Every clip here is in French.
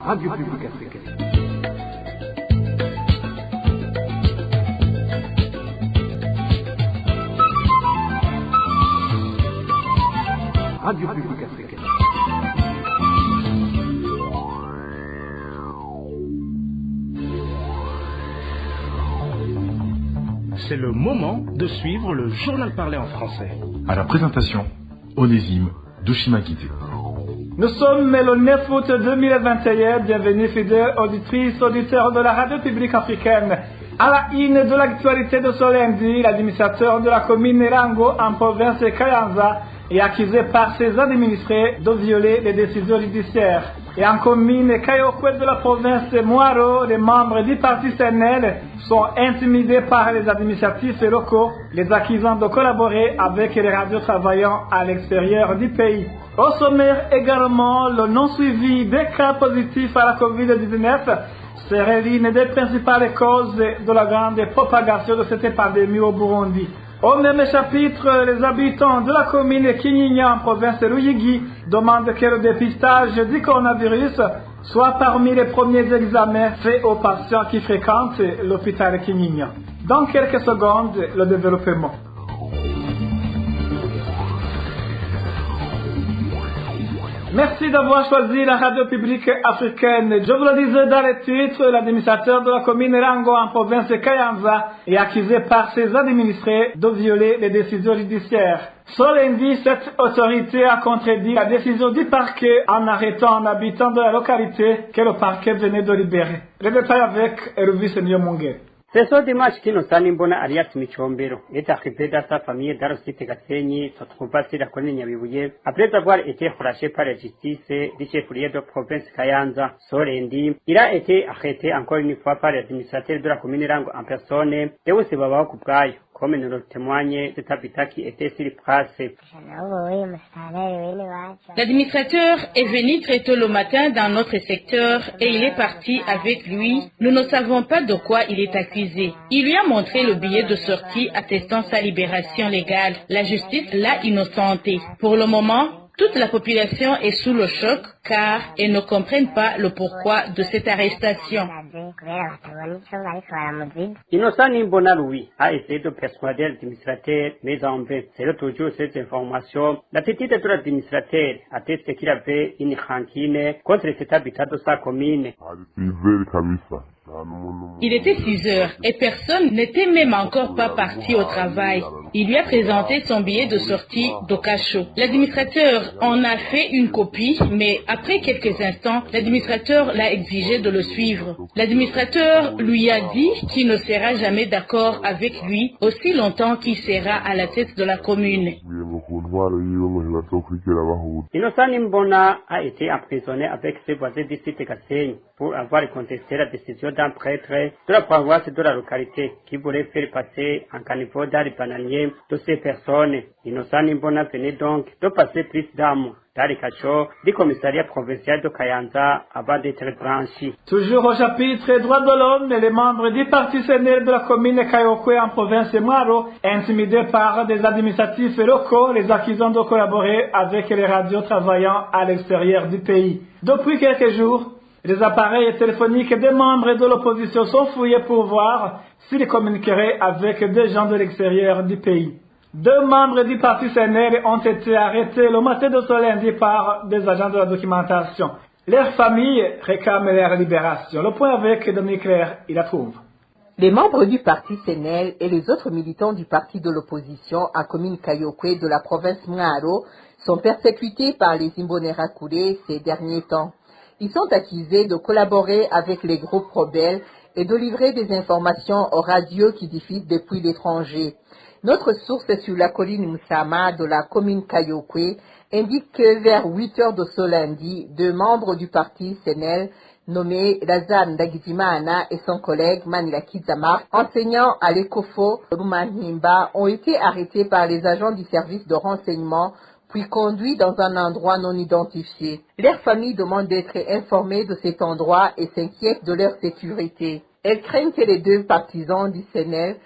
Radio Publique Africaine. Radio Publique Africaine. C'est le moment de suivre le journal parlé en français. À la présentation, Onésime Dushimagité. Nous sommes le 9 août 2021. Bienvenue fidèles auditrices, auditeurs de la radio publique africaine. À la une de l'actualité de ce lundi, l'administrateur de la commune Rango en province de Kayanza est accusé par ses administrés de violer les décisions judiciaires. Et en commune Kayokwe de la province de Mwaro, les membres du parti CNL sont intimidés par les administratifs locaux, les accusant de collaborer avec les radios travaillant à l'extérieur du pays. Au sommaire également, le non-suivi des cas positifs à la COVID-19 serait l'une des principales causes de la grande propagation de cette pandémie au Burundi. Au même chapitre, les habitants de la commune Kinyinya en province de Ruyigi demandent que le dépistage du coronavirus soit parmi les premiers examens faits aux patients qui fréquentent l'hôpital Kinyinya. Dans quelques secondes, le développement. Merci d'avoir choisi la radio publique africaine. Je vous le disais dans le titre, l'administrateur de la commune Rango en province de Kayanza est accusé par ses administrés de violer les décisions judiciaires. Ce lundi, cette autorité a contredit la décision du parquet en arrêtant un habitant de la localité que le parquet venait de libérer. Le détail avec Elvis Nyomungé. C'est ce dimanche qui nous Mbona Arias Michombero est arrivé dans sa famille dans le site Gasenyi, se trouve sur la commune Nyabibuye, après avoir été relâché par la justice du chef-lieu de province Kayanza. Ce lundi, il a été arrêté encore une fois par l'administrateur de la commune Rango en personne, Théosi Babao Kubrayo. Comme nous le témoigne cet habitant qui était sur place. L'administrateur est venu très tôt le matin dans notre secteur et il est parti avec lui. Nous ne savons pas de quoi il est accusé. Il lui a montré le billet de sortie attestant sa libération légale. La justice l'a innocenté. Pour le moment, toute la population est sous le choc car ils ne comprennent pas le pourquoi de cette arrestation. Innocent Mbona Louis a essayé de persuader l'administrateur, mais en vain. C'est toujours cette information. L'attitude de l'administrateur atteste qu'il avait une rancune contre cet habitant de sa commune. Il était 6 heures et personne n'était même encore pas parti au travail. Il lui a présenté son billet de sortie de cachot. L'administrateur en a fait une copie, mais après quelques instants, l'administrateur l'a exigé de le suivre. L'administrateur lui a dit qu'il ne sera jamais d'accord avec lui aussi longtemps qu'il sera à la tête de la commune. Innocent Mbona a été emprisonné avec ses voisins du site Gasenyi pour avoir contesté la décision d'un prêtre de la paroisse de la localité qui voulait faire passer un caniveau dans les bananiers de ces personnes. Innocent Mbona venait donc de passer plus d'un mois dans les cachots du commissariat provincial de Kayanza avant d'être branché. Toujours au chapitre droits de l'homme, les membres du parti CNL de la commune Kayokwe en province de Mwaro, intimidés par des administratifs locaux, les accusant de collaborer avec les radios travaillant à l'extérieur du pays. Depuis quelques jours, les appareils téléphoniques des membres de l'opposition sont fouillés pour voir s'ils communiqueraient avec des gens de l'extérieur du pays. 2 membres du parti CNL ont été arrêtés le matin de ce lundi par des agents de la documentation. Leurs familles réclament leur libération. Le point avec Dominique Claire, il approuve. Les membres du parti CNL et les autres militants du parti de l'opposition à commune Kayokwe de la province Mwaro sont persécutés par les Imbonerakure ces derniers temps. Ils sont accusés de collaborer avec les groupes rebelles et de livrer des informations aux radios qui diffusent depuis l'étranger. Notre source sur la colline Moussama de la commune Kayokwe indique que vers 8 heures de ce lundi, 2 membres du parti CNL nommés Lazan Dagizimana et son collègue Manila Kizamar, enseignants à l'Ecofo Rumanhimba, ont été arrêtés par les agents du service de renseignement puis conduits dans un endroit non identifié. Leurs familles demandent d'être informées de cet endroit et s'inquiètent de leur sécurité. Elles craignent que les 2 partisans du CNL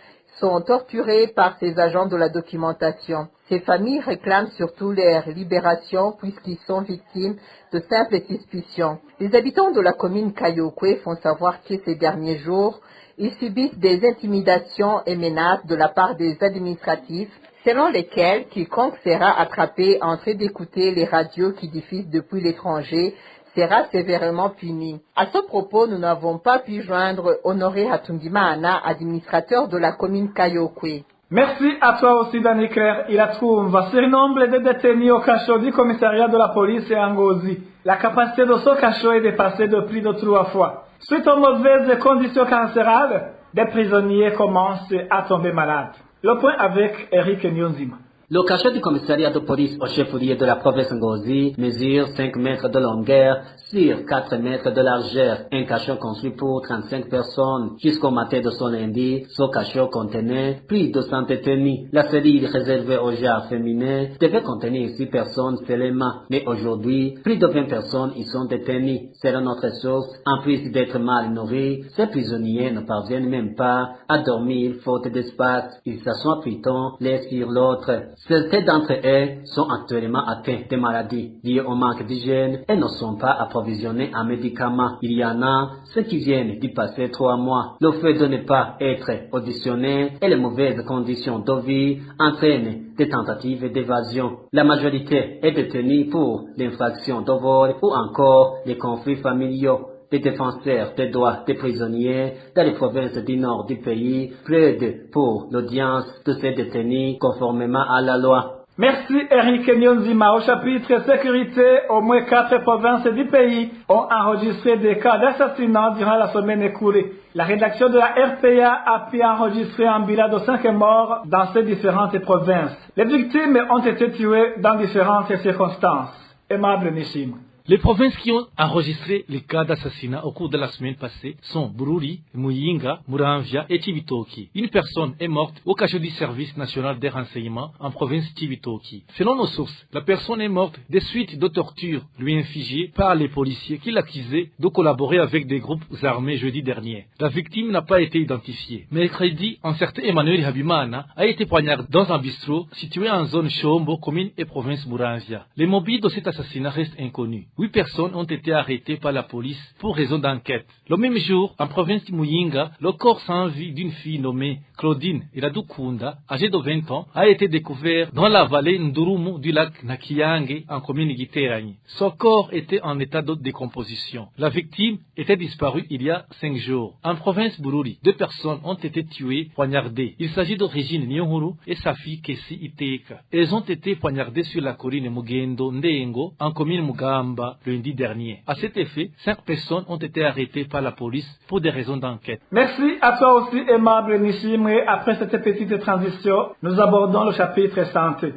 sont torturés par ces agents de la documentation. Ces familles réclament surtout leur libération puisqu'ils sont victimes de simples suspicions. Les habitants de la commune Kayokwe font savoir que ces derniers jours, ils subissent des intimidations et menaces de la part des administratifs, selon lesquels quiconque sera attrapé en train d'écouter les radios qui diffusent depuis l'étranger sera sévèrement puni. À ce propos, nous n'avons pas pu joindre Honoré Hatungimana, administrateur de la commune Kayokwe. Merci à toi aussi, Danny Claire. Il a trouvé un certain nombre de détenus au cachot du commissariat de la police à Ngozi. La capacité de ce cachot est dépassée de plus de 3 fois. Suite aux mauvaises conditions carcérales, des prisonniers commencent à tomber malades. Le point avec Eric Nyonzima. Le cachot du commissariat de police au chef-lieu de la province Ngozi mesure 5 mètres de longueur sur 4 mètres de largeur. Un cachot construit pour 35 personnes. Jusqu'au matin de son lundi, ce cachot contenait plus de 100 détenus. La cellule réservée aux genres féminins devait contenir 6 personnes seulement. Mais aujourd'hui, plus de 20 personnes y sont détenues. Selon notre source, en plus d'être mal nourris, ces prisonniers ne parviennent même pas à dormir faute d'espace. Ils s'assoient plutôt l'un sur l'autre. Certains d'entre eux sont actuellement atteints de maladies liées au manque d'hygiène et ne sont pas approvisionnés en médicaments. Il y en a ceux qui viennent d'y passer 3 mois. Le fait de ne pas être auditionnés et les mauvaises conditions de vie entraînent des tentatives d'évasion. La majorité est détenue pour l'infraction de vol ou encore les conflits familiaux. Les défenseurs des droits des prisonniers dans les provinces du nord du pays plaident pour l'audience de ces détenus conformément à la loi. Merci Eric Nyonzima. Au chapitre sécurité, au moins 4 provinces du pays ont enregistré des cas d'assassinat durant la semaine écoulée. La rédaction de la RPA a pu enregistrer un bilan de 5 morts dans ces différentes provinces. Les victimes ont été tuées dans différentes circonstances. Aimable Nishim. Les provinces qui ont enregistré les cas d'assassinat au cours de la semaine passée sont Bururi, Muyinga, Muramvya et Cibitoke. Une personne est morte au cachot du service national des renseignements en province Cibitoke. Selon nos sources, la personne est morte des suites de tortures lui infligées par les policiers qui l'accusaient de collaborer avec des groupes armés jeudi dernier. La victime n'a pas été identifiée. Mercredi, un certain Emmanuel Habimana a été poignardé dans un bistrot situé en zone Shombo, commune et province Muramvya. Les mobiles de cet assassinat restent inconnus. 8 personnes ont été arrêtées par la police pour raison d'enquête. Le même jour, en province de Muyinga, le corps sans vie d'une fille nommée Claudine Iradukunda, âgée de 20 ans, a été découvert dans la vallée Ndurumu du lac Nakiyange en commune Giterani. Son corps était en état de décomposition. La victime était disparue il y a 5 jours. En province Bururi, 2 personnes ont été tuées, poignardées. Il s'agit de Régine Nyonhuru et sa fille Kessi Iteka. Elles ont été poignardées sur la colline Mugendo Ndengo en commune Mugamba lundi dernier. À cet effet, 5 personnes ont été arrêtées par la police pour des raisons d'enquête. Merci à toi aussi, aimable Nishimwe. Après cette petite transition, nous abordons le chapitre santé.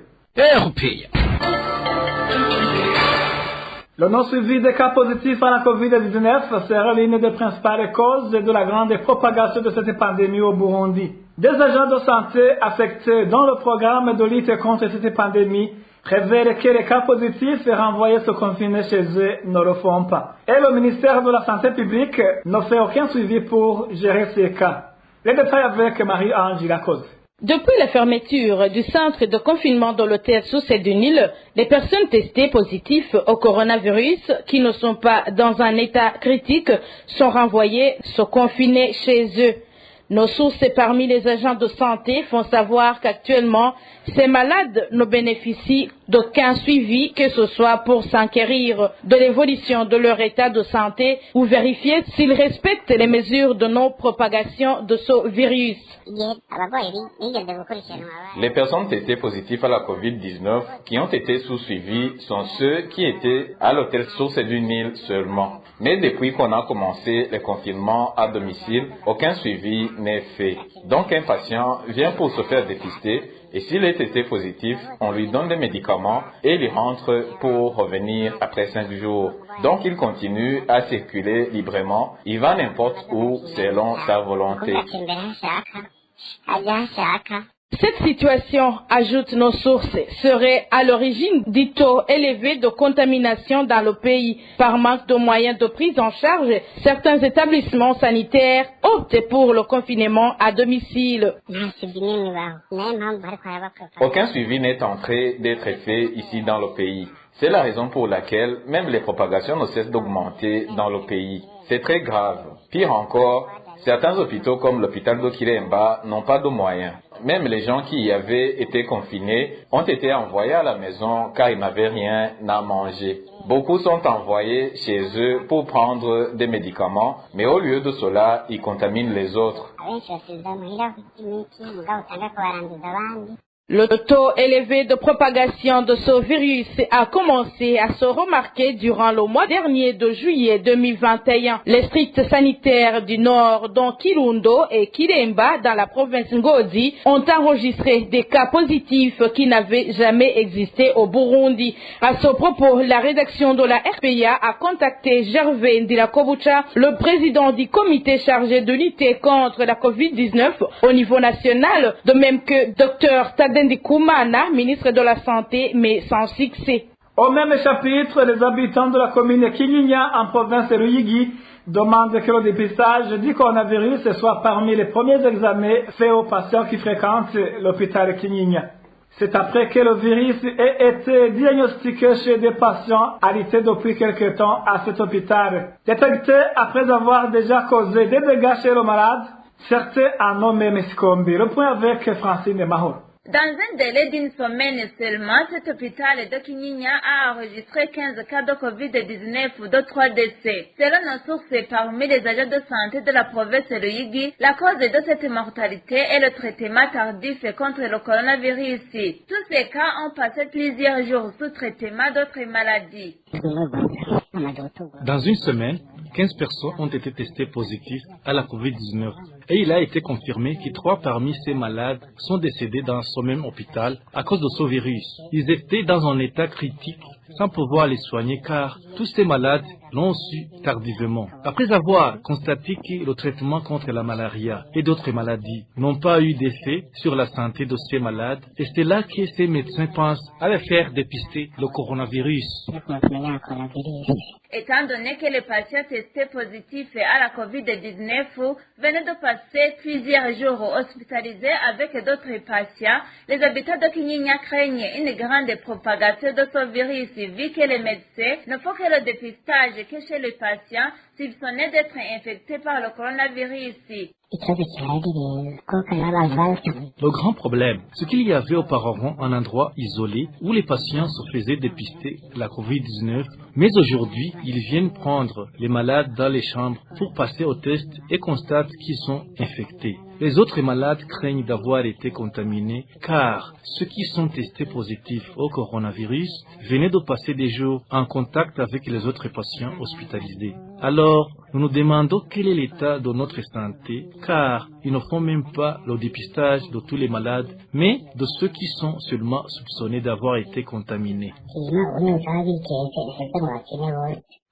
Le non-suivi des cas positifs à la COVID-19 sera l'une des principales causes de la grande propagation de cette pandémie au Burundi. Des agents de santé affectés dans le programme de lutte contre cette pandémie révèlent que les cas positifs renvoyés se confiner chez eux ne le font pas. Et le ministère de la Santé publique ne fait aucun suivi pour gérer ces cas. Les détails avec Marie-Ange Lacoste. Depuis la fermeture du centre de confinement de l'hôtel Sousse-du-Nil, les personnes testées positives au coronavirus qui ne sont pas dans un état critique sont renvoyées se confiner chez eux. Nos sources parmi les agents de santé font savoir qu'actuellement, ces malades ne bénéficient d'aucun suivi, que ce soit pour s'enquérir de l'évolution de leur état de santé ou vérifier s'ils respectent les mesures de non-propagation de ce virus. Les personnes testées positives à la COVID-19 qui ont été sous-suivies sont ceux qui étaient à l'hôtel Source du Nil seulement. Mais depuis qu'on a commencé les confinements à domicile, aucun suivi n'est fait. Donc un patient vient pour se faire dépister et s'il est testé positif, on lui donne des médicaments et il rentre pour revenir après 5 jours. Donc il continue à circuler librement, il va n'importe où selon sa volonté. Cette situation, ajoutent nos sources, serait à l'origine du taux élevé de contamination dans le pays. Par manque de moyens de prise en charge, certains établissements sanitaires optent pour le confinement à domicile. Aucun suivi n'est en train d'être fait ici dans le pays. C'est la raison pour laquelle même les propagations ne cessent d'augmenter dans le pays. C'est très grave. Pire encore, certains hôpitaux comme l'hôpital de Kiremba n'ont pas de moyens. Même les gens qui y avaient été confinés ont été envoyés à la maison car ils n'avaient rien à manger. Beaucoup sont envoyés chez eux pour prendre des médicaments, mais au lieu de cela, ils contaminent les autres. Le taux élevé de propagation de ce virus a commencé à se remarquer durant le mois dernier de juillet 2021. Les districts sanitaires du Nord, dont Kirundo et Kiremba, dans la province Ngozi, ont enregistré des cas positifs qui n'avaient jamais existé au Burundi. À ce propos, la rédaction de la RPA a contacté Gervais Ndirakobucha, le président du comité chargé de lutter contre la COVID-19 au niveau national, de même que Dr Tadende Koumana, ministre de la Santé, mais sans succès. Au même chapitre, les habitants de la commune Kinyinya en province de Ruyigi demandent que le dépistage du coronavirus soit parmi les premiers examens faits aux patients qui fréquentent l'hôpital Kinyinya. C'est après que le virus ait été diagnostiqué chez des patients arrêtés depuis quelque temps à cet hôpital. Détecté après avoir déjà causé des dégâts chez le malade, certains en ont même succombé. Le point avec Francine Mahor. Dans un délai d'une semaine seulement, cet hôpital de Kinyinya a enregistré 15 cas de COVID-19 de 3 décès. Selon nos sources parmi les agents de santé de la province de Ruyigi, la cause de cette mortalité est le traitement tardif contre le coronavirus. Tous ces cas ont passé plusieurs jours sous traitement d'autres maladies. Dans une semaine, 15 personnes ont été testées positives à la COVID-19 et il a été confirmé que 3 parmi ces malades sont décédés dans ce même hôpital à cause de ce virus. Ils étaient dans un état critique sans pouvoir les soigner car tous ces malades l'ont su tardivement. Après avoir constaté que le traitement contre la malaria et d'autres maladies n'ont pas eu d'effet sur la santé de ces malades, et c'est là que ces médecins pensent à les faire dépister le coronavirus. Étant donné que les patients testés positifs à la COVID-19 venaient de passer plusieurs jours hospitalisés avec d'autres patients, les habitants de Kinyinya craignent une grande propagation de ce virus vu que les médecins ne font que le dépistage que chez les patients soupçonnés d'être infectés par le coronavirus. Le grand problème, c'est qu'il y avait auparavant un endroit isolé où les patients se faisaient dépister la COVID-19, mais aujourd'hui, ils viennent prendre les malades dans les chambres pour passer au test et constatent qu'ils sont infectés. Les autres malades craignent d'avoir été contaminés car ceux qui sont testés positifs au coronavirus venaient de passer des jours en contact avec les autres patients hospitalisés. Alors, nous nous demandons quel est l'état de notre santé car ils ne font même pas le dépistage de tous les malades, mais de ceux qui sont seulement soupçonnés d'avoir été contaminés.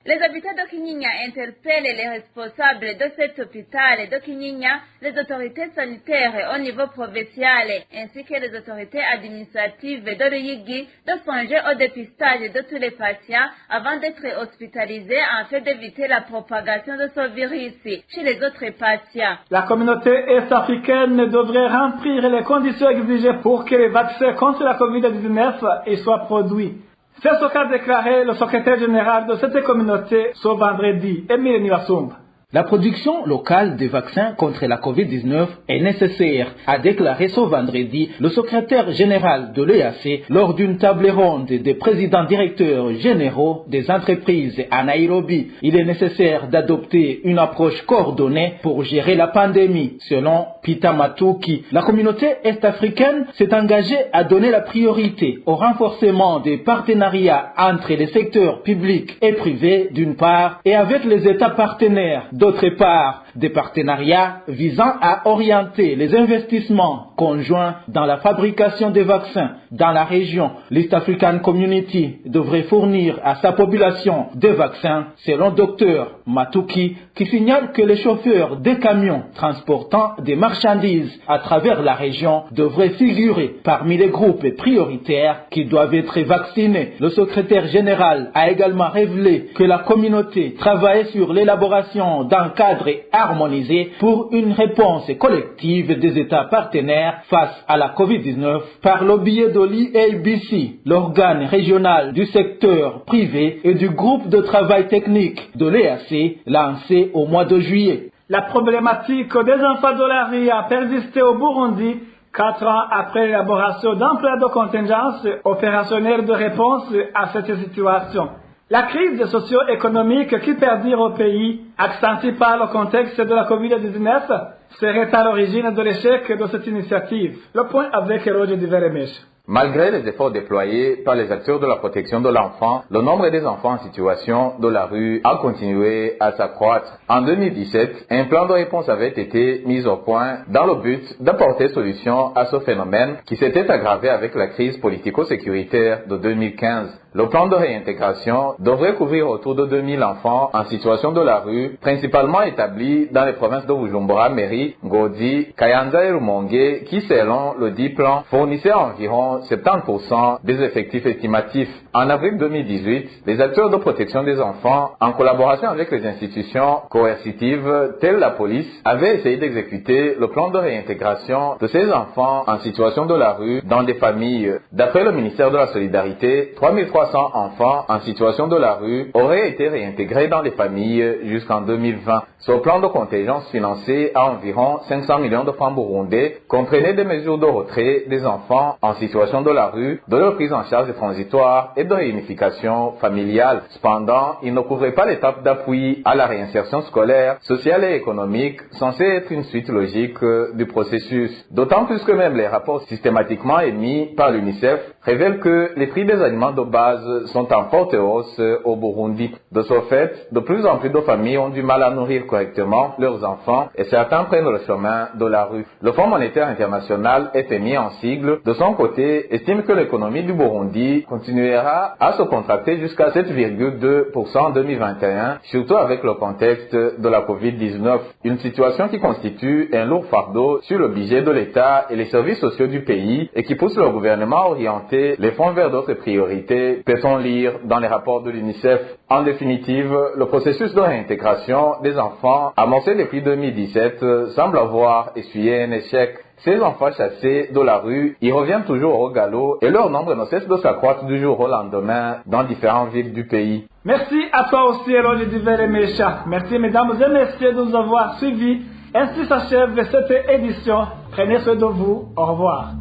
Les habitants de Kinyinya interpellent les responsables de cet hôpital de Kinyinya, les autorités sanitaires au niveau provincial, ainsi que les autorités administratives de Ruyigi de songer au dépistage de tous les patients avant d'être hospitalisés afin d'éviter la propagation de ce virus chez les autres patients. La communauté est-africaine devrait remplir les conditions exigées pour que les vaccins contre la COVID-19 soient produits. C'est ce qu'a déclaré le secrétaire général de cette communauté ce vendredi, Emile Niwasumba. La production locale des vaccins contre la COVID-19 est nécessaire, a déclaré ce vendredi le secrétaire général de l'EAC lors d'une table ronde des présidents directeurs généraux des entreprises à Nairobi. Il est nécessaire d'adopter une approche coordonnée pour gérer la pandémie. Selon Peter Matuki, la communauté est-africaine s'est engagée à donner la priorité au renforcement des partenariats entre les secteurs publics et privés d'une part et avec les États partenaires D'autre part, des partenariats visant à orienter les investissements conjoints dans la fabrication des vaccins dans la région. l'East African Community devrait fournir à sa population des vaccins, selon Dr Matuki, qui signale que les chauffeurs des camions transportant des marchandises à travers la région devraient figurer parmi les groupes prioritaires qui doivent être vaccinés. Le secrétaire général a également révélé que la communauté travaille sur l'élaboration d'un cadre harmonisé pour une réponse collective des États partenaires face à la Covid-19 par le biais de l'EABC, l'organe régional du secteur privé et du groupe de travail technique de l'EAC lancé au mois de juillet. La problématique des enfants de la rue a persisté au Burundi 4 ans après l'élaboration d'un plan de contingence opérationnel de réponse à cette situation. La crise socio-économique qui perdure au pays, accentuée par le contexte de la Covid-19, serait à l'origine de l'échec de cette initiative. Le point avec Roger Diveremech. Malgré les efforts déployés par les acteurs de la protection de l'enfant, le nombre des enfants en situation de la rue a continué à s'accroître. En 2017, un plan de réponse avait été mis au point dans le but d'apporter solution à ce phénomène qui s'était aggravé avec la crise politico-sécuritaire de 2015. Le plan de réintégration devrait couvrir autour de 2000 enfants en situation de la rue, principalement établis dans les provinces de Bujumbura, Meri, Ngodi, Kayanza et Rumongue, qui, selon le dit plan, fournissaient environ 70% des effectifs estimatifs. En avril 2018, les acteurs de protection des enfants, en collaboration avec les institutions coercitives telles la police, avaient essayé d'exécuter le plan de réintégration de ces enfants en situation de la rue dans des familles. D'après le ministère de la Solidarité, 3300 enfants en situation de la rue auraient été réintégrés dans les familles jusqu'en 2020. Ce plan de contingence financé à environ 500 millions de francs burundais comprenait des mesures de retrait des enfants en situation de la rue, de leur prise en charge transitoire et de réunification familiale. Cependant, il ne couvrait pas l'étape d'appui à la réinsertion scolaire, sociale et économique, censée être une suite logique du processus. D'autant plus que même les rapports systématiquement émis par l'UNICEF révèlent que les prix des aliments de base sont en forte hausse au Burundi. De ce fait, de plus en plus de familles ont du mal à nourrir correctement leurs enfants et certains prennent le chemin de la rue. Le Fonds monétaire international, FMI en sigle, de son côté, estime que l'économie du Burundi continuera à se contracter jusqu'à 7,2% en 2021, surtout avec le contexte de la Covid-19. Une situation qui constitue un lourd fardeau sur le budget de l'État et les services sociaux du pays et qui pousse le gouvernement à orienter les fonds vers d'autres priorités, peut-on lire dans les rapports de l'UNICEF. En définitive, le processus de réintégration des enfants amorcé depuis 2017 semble avoir essuyé un échec. Ces enfants chassés de la rue y reviennent toujours au galop et leur nombre ne cesse de s'accroître du jour au lendemain dans différentes villes du pays. Merci à toi aussi, Roger Diveremech. Merci, mesdames et messieurs, de nous avoir suivis. Ainsi s'achève cette édition. Prenez soin de vous. Au revoir.